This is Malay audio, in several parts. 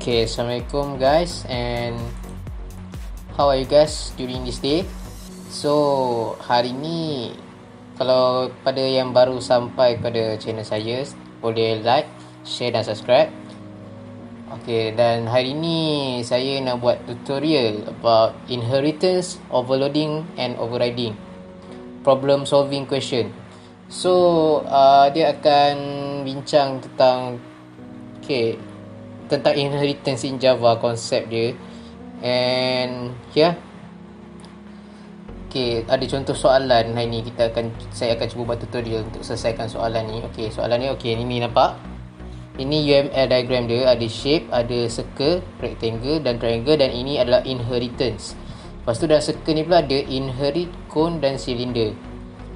Okay, Assalamualaikum guys, and how are you guys during this day? So, hari ni kalau pada yang baru sampai pada channel saya, boleh like, share dan subscribe. Okay, dan hari ni saya nak buat tutorial about inheritance, overloading and overriding, problem solving question. So, dia akan bincang tentang tentang inheritance in Java, konsep dia. And ada contoh soalan hari ni. Saya akan cuba buat tutorial untuk selesaikan soalan ni. Soalan ni ni nampak. Ini UML diagram dia, ada shape, ada circle, rectangle dan triangle, dan ini adalah inheritance. Lepas tu dalam circle ni pula ada inherit, cone dan cylinder.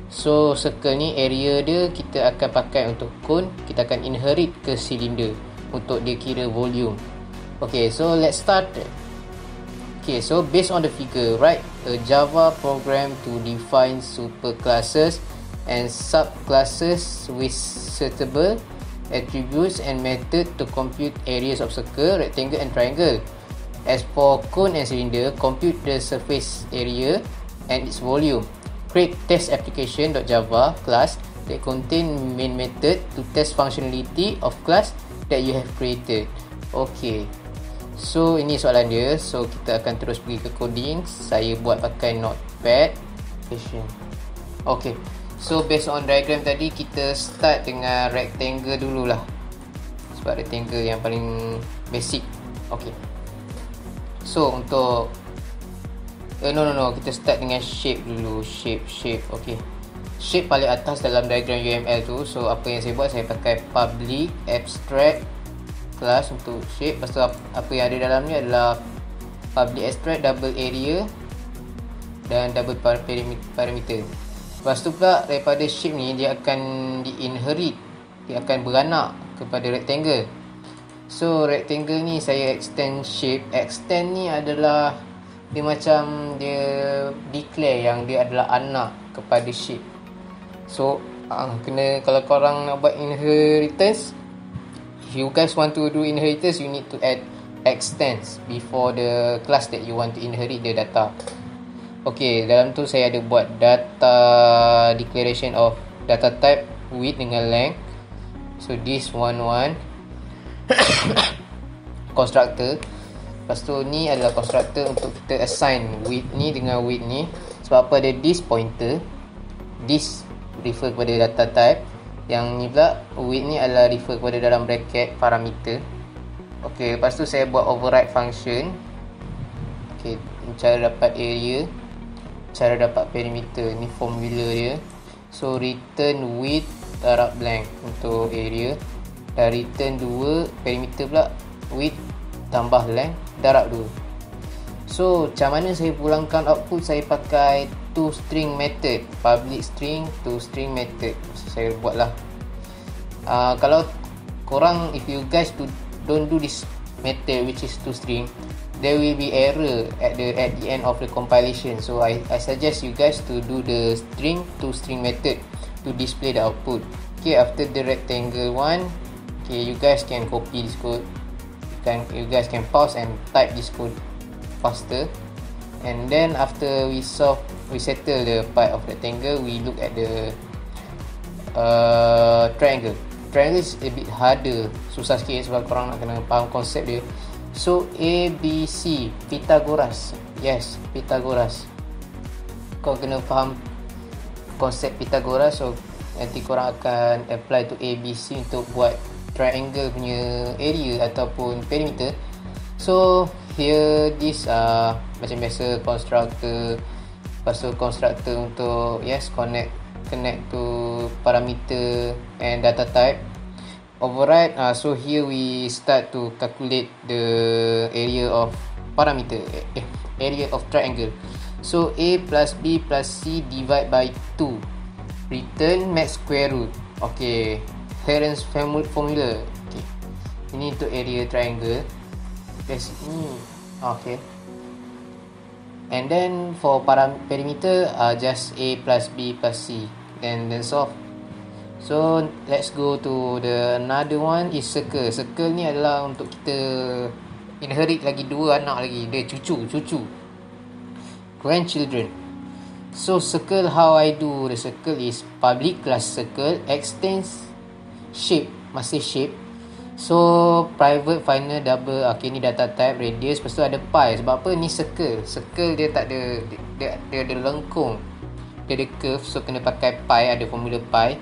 So circle ni area dia kita akan pakai untuk cone, kita akan inherit ke cylinder untuk dia kira volume. So let's start. So based on the figure, write a Java program to define superclasses and subclasses with suitable attributes and method to compute areas of circle, rectangle and triangle. As for cone and cylinder, compute the surface area and its volume. Create test application.java class that contain main method to test functionality of class that you have created. So ini soalan dia. So kita akan terus pergi ke coding. Saya buat pakai notepad. So based on diagram tadi, kita start dengan rectangle dululah, sebab rectangle yang paling basic. So untuk kita start dengan shape dulu. Shape. Shape paling atas dalam diagram UML tu. So apa yang saya buat, saya pakai public abstract class untuk shape. Lepas tu apa yang ada dalam ni adalah public abstract, double area dan double parameter. Lepas tu pula daripada shape ni dia akan di-inherit, dia akan beranak kepada rectangle. So rectangle ni saya extend shape. Extend ni adalah dia macam dia declare yang dia adalah anak kepada shape. So kalau korang nak buat inheritance, if you guys want to do inheritance, you need to add extends before the class that you want to inherit the data. Dalam tu saya ada buat data declaration of data type width dengan length. So this one constructor. Lepas tu ni adalah constructor untuk kita assign width ni dengan width ni. Sebab apa, ada this pointer, this refer kepada data type, yang ni pula width ni adalah refer kepada dalam bracket parameter. Lepas tu saya buat override function. Cara dapat area, cara dapat perimeter, ni formula dia. So return width darab blank untuk area, dan return 2 perimeter pula, width tambah length darab 2. So macam mana saya pulangkan output? Saya pakai toString method, public string toString method. Saya buatlah. Kalau korang, if you guys don't do this method, which is toString, there will be error at the end of the compilation. So I suggest you guys to do the string toString method to display the output. After the rectangle one, you guys can copy this code. You guys can pause and type this code faster. And then after we settle the part of rectangle, we look at the triangle. Triangle is a bit harder, susah sikit sebab korang nak kena faham konsep dia. So ABC, Pythagoras. Yes, Pythagoras. Kau kena faham konsep Pythagoras. So nanti korang akan apply to ABC untuk buat triangle punya area ataupun perimeter. So here this macam biasa constructor. Lepas tu constructor untuk connect to parameter and data type. Override. So here we start to calculate the area of parameter, area of triangle. So A plus B plus C divide by 2. Return max square root. Heron's formula. Ini untuk area triangle. And then for perimeter, just A plus B plus C. Then solve. So let's go to the another one is circle. Circle ni adalah untuk kita inherit lagi 2 anak lagi, dia cucu, grandchildren. So circle, how I do the circle is public class circle, extends shape, masih shape. So private, final, double. Okay, ni data type, radius. Lepas tu ada pi. Sebab apa ni circle? Circle dia tak ada, dia ada lengkung, dia ada curve. So kena pakai pi, ada formula pi.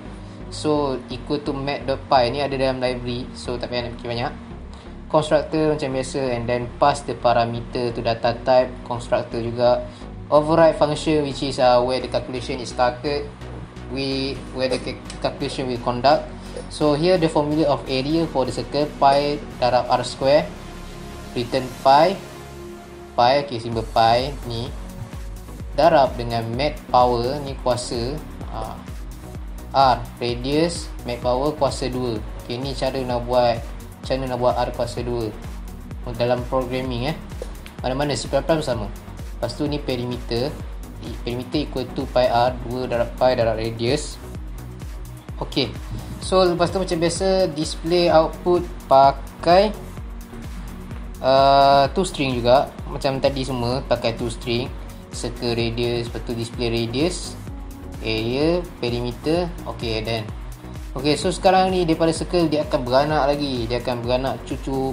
So equal to mat.py. Ni ada dalam library, so tak payah nak fikir banyak. Constructor macam biasa, and then pass the parameter to data type. Constructor juga. Override function, which is where the calculation is started, where the calculation will conduct. So here the formula of area for the circle, pi darab r square, return pi, okay, simbol pi ni, darab dengan mat power, ni kuasa r, radius, mat power kuasa 2. Okay, ni cara nak buat r kuasa 2 dalam programming mana-mana C++ sama. Lepas tu ni perimeter equal to pi r, 2 darab pi darab radius. Okay, so lepas tu macam biasa display output pakai toString juga, macam tadi semua pakai toString, circle radius, lepas tu display radius, area, perimeter. Okay, then okay, so sekarang ni daripada circle dia akan beranak lagi, dia akan beranak cucu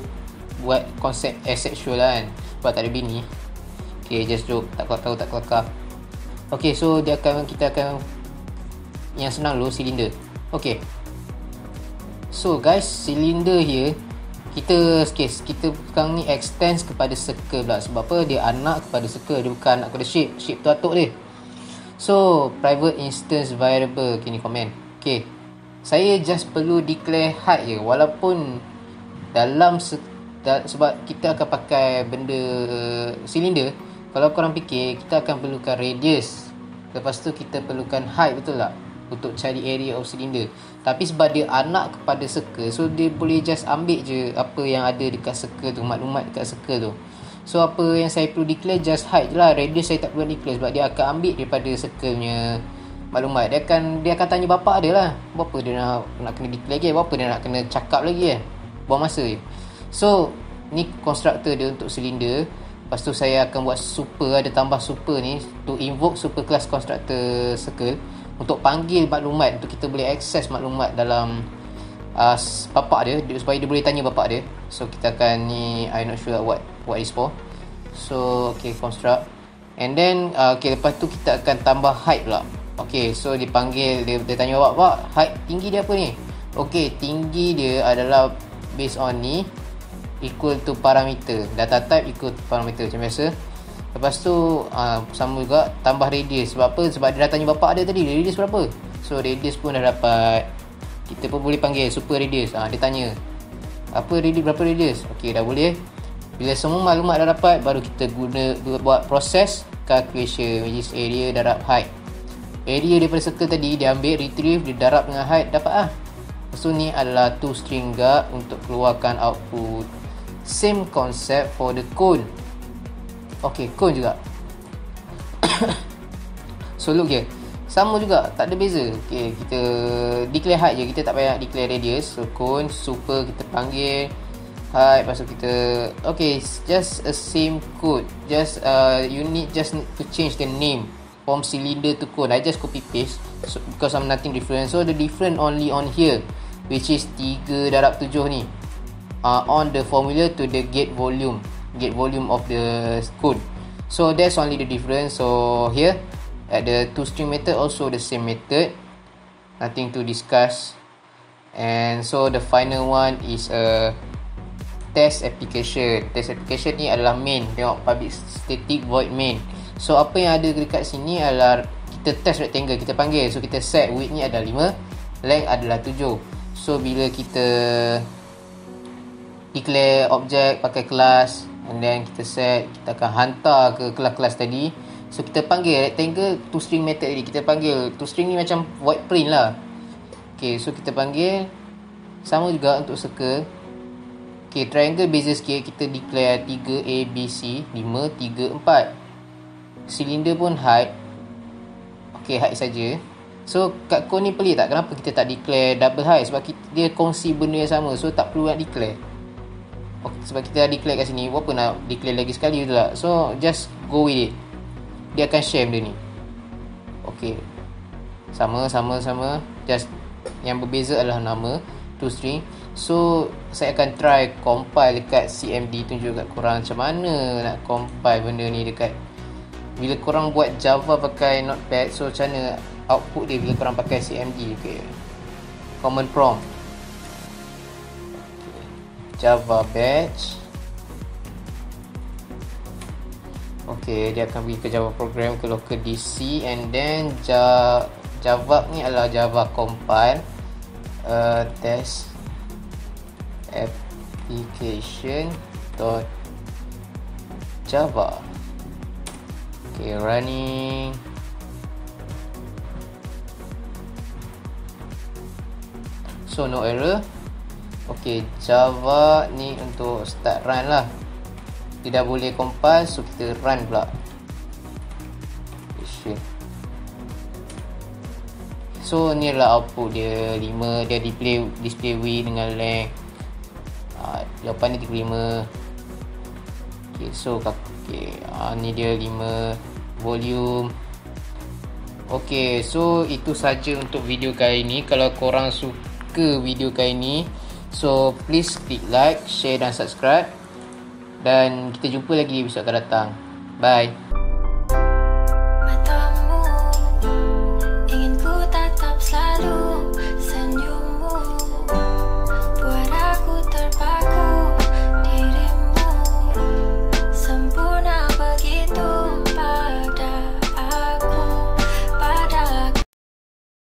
buat konsep asexual kan, sebab tak ada bini. Okay, just joke, tak tahu tak kelakar. Okay, so kita akan yang senang dulu, silinder. Okay, so guys, silinder here kita sekarang ni extends kepada circle pula. Sebab apa? Dia anak kepada circle, dia bukan anak kepada shape tu atuk dia. So private instance variable, kini komen. Okay, saya just perlu declare height je, walaupun dalam sebab kita akan pakai benda silinder. Kalau korang fikir, kita akan perlukan radius, lepas tu kita perlukan height, betul tak? Untuk cari area of cylinder. Tapi sebab dia anak kepada circle, so dia boleh just ambil je apa yang ada dekat circle tu, maklumat dekat circle tu. So apa yang saya perlu declare just height je lah. Radius saya tak perlu declare sebab dia akan ambil daripada circle nya maklumat. Dia akan tanya bapak dia lah, berapa dia nak kena declare lagi, berapa dia nak kena cakap lagi buang masa je. So ni constructor dia untuk silinder. Lepas tu saya akan buat super, ada tambah super ni to invoke super class constructor circle untuk panggil maklumat, untuk kita boleh access maklumat dalam bapak dia, supaya dia boleh tanya bapak dia. So kita akan ni, I not sure what is for. So okay, construct, and then okay, lepas tu kita akan tambah height pula. Okay, so dipanggil, dia tanya bapak, height tinggi dia apa ni? Okay, tinggi dia adalah based on ni, equal to parameter, data type equal to parameter macam biasa. Lepas tu sama juga tambah radius. Sebab apa? Sebab dia dah tanya bapak dia tadi, radius berapa. So radius pun dah dapat. Kita pun boleh panggil super radius. Dia tanya apa radius, berapa radius. Okay, dah boleh. Bila semua maklumat dah dapat, baru kita buat proses calculation, which is area darab height. Area daripada circle tadi dia ambil, retrieve, dia darab dengan height, dapat lah. Lepas tu ni adalah toString guard untuk keluarkan output. Same concept for the cone. Okay, cone juga. So look here, sama juga, tak ada beza. Okay, kita declare height je, kita tak payah declare radius. So cone, super kita panggil height, lepas tu kita okay, just a same code. Just you need to change the name from cylinder to cone. I just copy paste, so, because I'm nothing different. So the different only on here, which is 3 darab 7 ni, on the formula to the gate volume of the code. So that's only the difference. So here at the toString method also the same method, nothing to discuss. And so the final one is a test application. Test application ni adalah main. Tengok public static void main. So apa yang ada dekat sini adalah kita test rectangle, kita panggil. So kita set width ni adalah 5, length adalah 7. So bila kita declare objek pakai kelas, and then kita set, kita akan hantar ke kelas-kelas tadi. So kita panggil rectangle toString method tadi, kita panggil toString ni macam void print lah. Okay, so kita panggil sama juga untuk circle. Okay, triangle beza sikit, kita declare 3 A, B, C, 5, 3, 4. Silinder pun height. Okay, height saja. So kat cone ni pelik tak? Kenapa kita tak declare double height? Sebab dia kongsi benda yang sama, so tak perlu nak declare. Sebab kita dah declare kat sini, buat apa nak declare lagi sekali tu lah. So just go with it. Dia akan share benda ni. Okay, sama. Just yang berbeza adalah nama toString. So saya akan try compile dekat CMD, tunjuk kat korang macam mana nak compile benda ni dekat, bila korang buat Java pakai Notepad. So macam mana output dia bila korang pakai CMD. Okay, command prompt, okay. Java batch. Okay, dia akan pergi ke Java program, ke local DC, and then Java ni adalah Java compile test application .java. Okay, running. So no error. Okay, Java ni untuk start run lah. Dia dah boleh compile, so kita run pula. So ni adalah output dia 5. Dia display width dengan length. Jawapan ni 35. Okay, so ni dia 5 volume. Okay, so itu saja untuk video kali ni. Kalau korang suka video kali ni, so please click like, share dan subscribe. Dan kita jumpa lagi di episod akan datang. Bye.